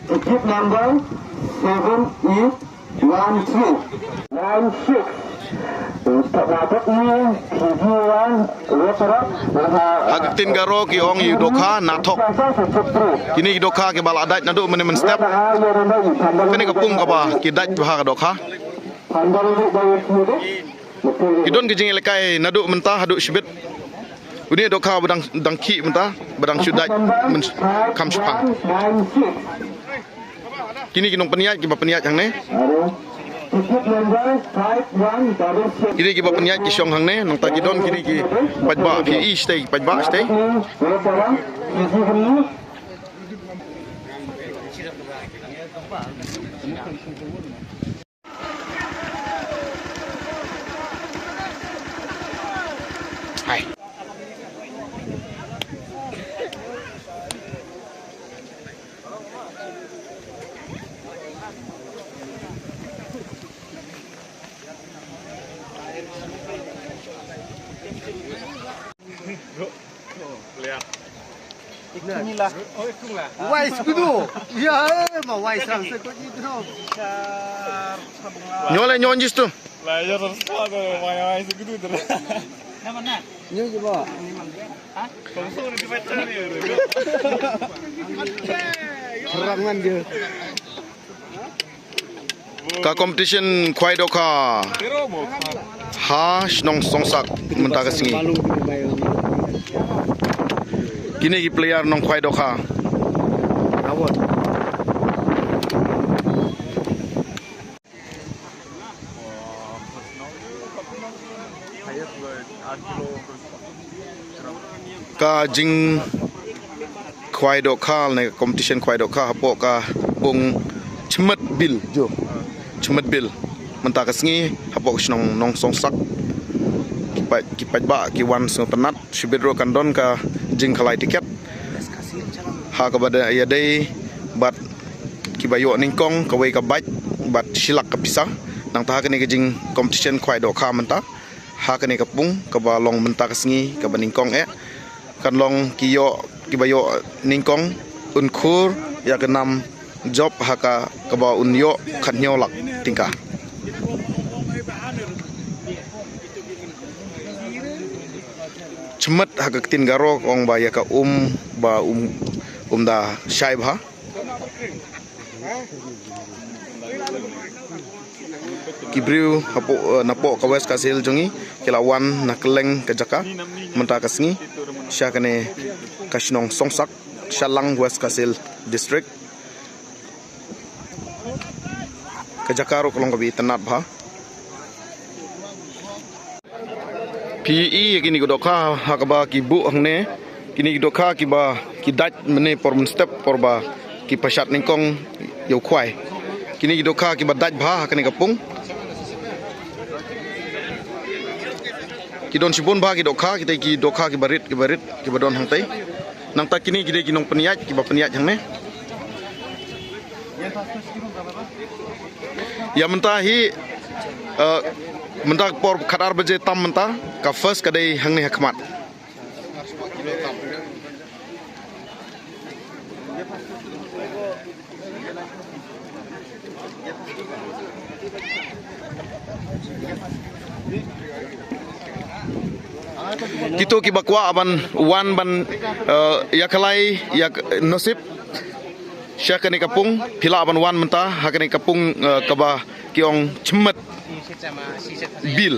Ticket number 781296. Untuk dapat ini tujuan referat Agtin garo ki ong yu dokha nathok. Kini dokha ke bal adat nadu men step. Kini kapung ka ba ki daj bha ka dokha. Kidon ki jing lekai nadu mentah hadu shibit. Uni dokha badang dangki mentah badang syudaj men kam shpang. Kini kinong peniat ki ba peniat hang ne. Kini ki ba peniat ki syong hang ne nang ta kidon kini ki pajba PE stay pajba stay. Hai. Inilah. Oh, itulah. Wise kudu. Ya, mau wise sang sekut itu. Nyole nyonjis tu. Lah ya terus apa wise kudu terus. Nama nak. Nyu coba. Hah? Langsung di baca ni. Serangan dia. Ka competition khwai dokha. Ha snong songsak mentah ka singi. Kini ki player nong khwai dokha. Awat. Ka jing khwai dokha ne competition khwai dokha hapo ka bung chmet bil jo. Chmet bil mentah ka singi hapo snong nong songsak. Kipat ba ki wan song tenat shibidro kandon ka jing khalai tiket ha ka bada ya dei bat ki bayo ningkong ka wei ka baj bat silak ka pisah nang ta ka ni ka jing competition khwai dokha menta ha ka ni ka pung ka ba long menta ka singi ka ba ningkong kan long ki bayo ningkong unkhur ya ka nam job ha ka ba unyo khat nyolak tingka. Cemet hak tin garo kong ba ya ka ba da syai bha. Kibriu hapo napo ka west kasil jongi kilawan nakleng ka jaka menta ka singi sya kane kasnong songsak shalang west kasil district ka jaka ro kolong ka bi tenat bha. PE kini dokha hakaba ki bu hangne kini dokha ki ba ki daj mene por step por ba ki pasat ningkong yo khwai kini dokha ki ba daj bha kani kapung ki don sibon ba ki dokha ki dokha ki barit ki badon hang tai nang ta kini ki nong peniat ki ba peniat hang ne ya mentah hi mentah por khadar baje tam mentah ka first kadai hang ni hakmat kito ki bakwa aban wan ban yakalai yak nasib syakani kapung pila aban wan mentah hakani kapung kaba kiong chemet bil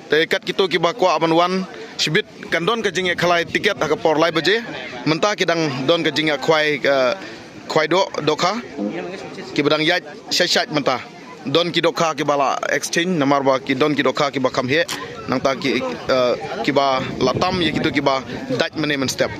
tekat kito ki bakwa aban wan shibit kan don ka jinge khalai tiket ha por lai baje mentah kidang don ka jinge khwai dokha ki badang yaj shashat mentah don ki dokha ki bala exchange namar ba ki don ki dokha ki ba kam he nang ta ki ba latam ye kito ki ba daj mane men step